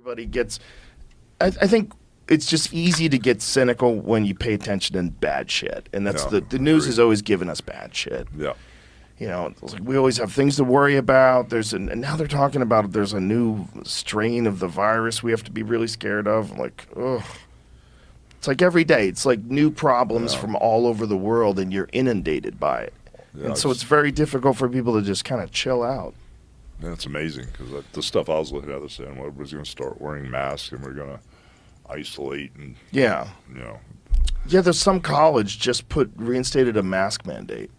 Everybody gets. I think it's just easy to get cynical when you pay attention to bad shit, and that's the news has always given us bad shit. Yeah. You know, it's like we always have things to worry about. And now they're talking about there's a new strain of the virus we have to be really scared of. I'm like, ugh. It's like every day. It's like new problems from all over the world, and you're inundated by it. Yeah, and so it's very difficult for people to just kind of chill out. Yeah, it's amazing because the stuff I was looking at, they're saying, well, everybody's going to start wearing masks and we're going to isolate and, Yeah. you know. Yeah, there's some college just reinstated a mask mandate,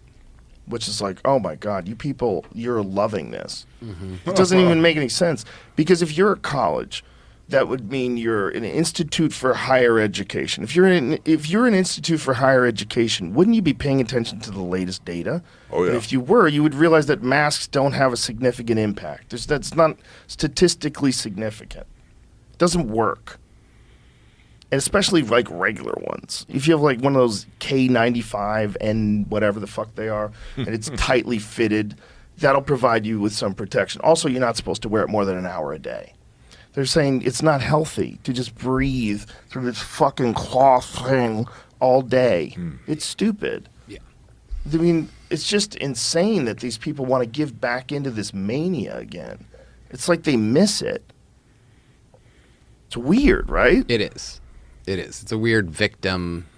which is like, oh my God, you people, you're loving this. Mm-hmm. It doesn't even make any sense. Because if you're a college, that would mean you're an institute for higher education. If you're an institute for higher education, wouldn't you be paying attention to the latest data? Oh, yeah. And if you were, you would realize that masks don't have a significant impact. That's not statistically significant. It doesn't work. And especially like regular ones. If you have like one of those K95 and whatever the fuck they are, and it's tightly fitted, that'll provide you with some protection. Also, you're not supposed to wear it more than an hour a day. They're saying it's not healthy to just breathe through this fucking cloth thing all day. It's stupid. Yeah. I mean, it's just insane that these people want to give back into this mania again. It's like they miss it. It's weird, right? It is. It is. It's a weird victim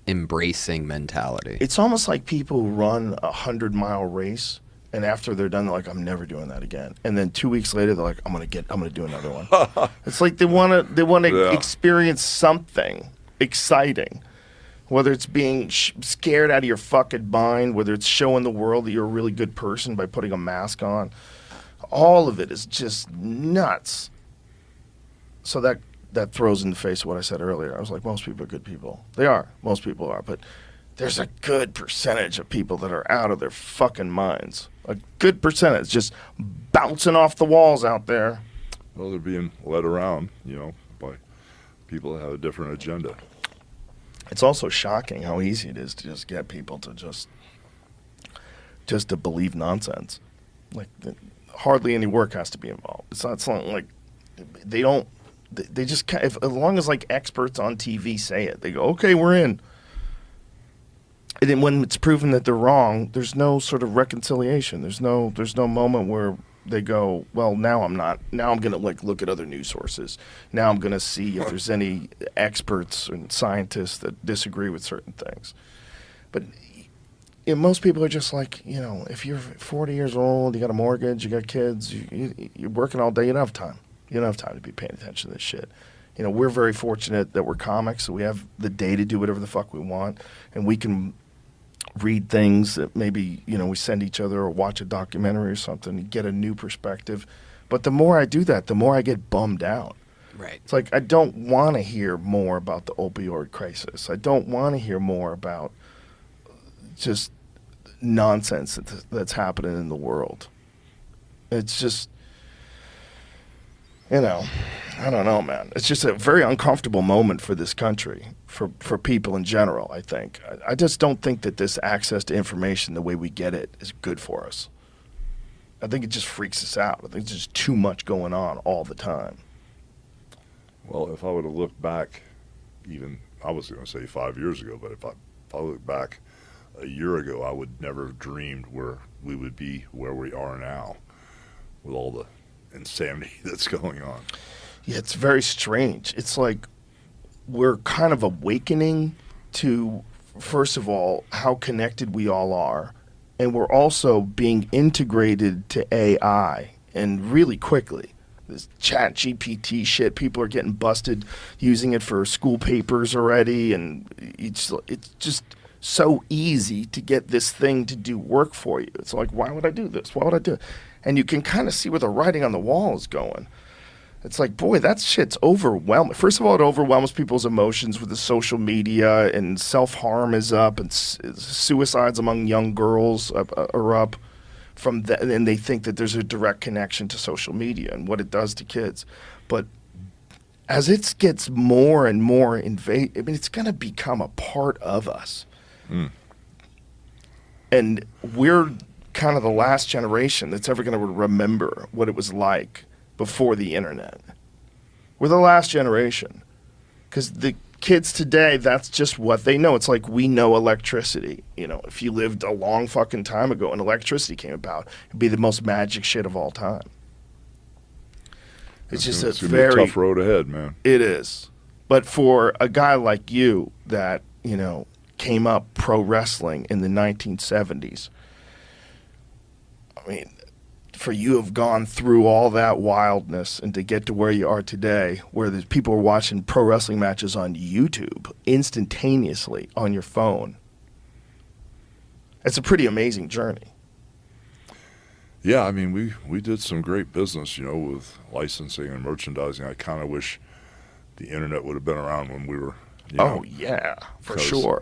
embracing mentality. It's almost like people who run a 100-mile race, and after they're done, they're like, "I'm never doing that again." And then 2 weeks later, they're like, "I'm gonna do another one." It's like they want to experience something exciting, whether it's being scared out of your fucking mind, whether it's showing the world that you're a really good person by putting a mask on. All of it is just nuts. So that throws in the face of what I said earlier. I was like, most people are good people. They are. Most people are. But there's a good percentage of people that are out of their fucking minds. A good percentage just bouncing off the walls out there. Well, they're being led around, you know, by people that have a different agenda. It's also shocking how easy it is to just get people to just to believe nonsense. Like, hardly any work has to be involved. It's not something like they don't. They just kind of, as long as like experts on TV say it, they go, okay, we're in. And then when it's proven that they're wrong, there's no sort of reconciliation. There's no moment where they go, well, now I'm not. Now I'm gonna like look at other news sources. Now I'm gonna see if there's any experts and scientists that disagree with certain things. But most people are just like, you know, if you're 40 years old, you got a mortgage, you got kids, you're working all day, you don't have time. You don't have time to be paying attention to this shit. You know, we're very fortunate that we're comics, so we have the day to do whatever the fuck we want, and we can read things that maybe, you know, we send each other or watch a documentary or something and get a new perspective. But the more I do that, the more I get bummed out. Right. It's like I don't want to hear more about the opioid crisis. I don't want to hear more about just nonsense that's happening in the world. It's just... You know, I don't know, man. It's just a very uncomfortable moment for this country, for people in general, I think. I just don't think that this access to information, the way we get it, is good for us. I think it just freaks us out. I think there's just too much going on all the time. Well, if I were to look back, even, I was going to say 5 years ago, but if I look back a year ago, I would never have dreamed where we would be where we are now with all the insanity that's going on. Yeah, it's very strange. It's like we're kind of awakening to, first of all, how connected we all are, and we're also being integrated to AI, and really quickly. This chat GPT shit, people are getting busted using it for school papers already, and it's just so easy to get this thing to do work for you. It's like, why would I do this? Why would I do it? And you can kind of see where the writing on the wall is going. It's like, boy, that shit's overwhelming. First of all, it overwhelms people's emotions with the social media, and self-harm is up, and suicides among young girls are up from that, and they think that there's a direct connection to social media and what it does to kids. But as it gets more and more invasive, I mean, it's going to become a part of us. And we're kind of the last generation that's ever going to remember what it was like before the internet. We're the last generation. Because the kids today, that's just what they know. It's like we know electricity. You know, if you lived a long fucking time ago and electricity came about, it'd be the most magic shit of all time. It's just it's a gonna be a very tough road ahead, man. It is. But for a guy like you that, you know, came up pro wrestling in the 1970s, I mean, for you to have gone through all that wildness and to get to where you are today, where there's people are watching pro wrestling matches on YouTube instantaneously on your phone, it's a pretty amazing journey. Yeah, I mean, we did some great business, you know, with licensing and merchandising. I kind of wish the internet would have been around when we were, you know. Oh, yeah, for 'cause sure.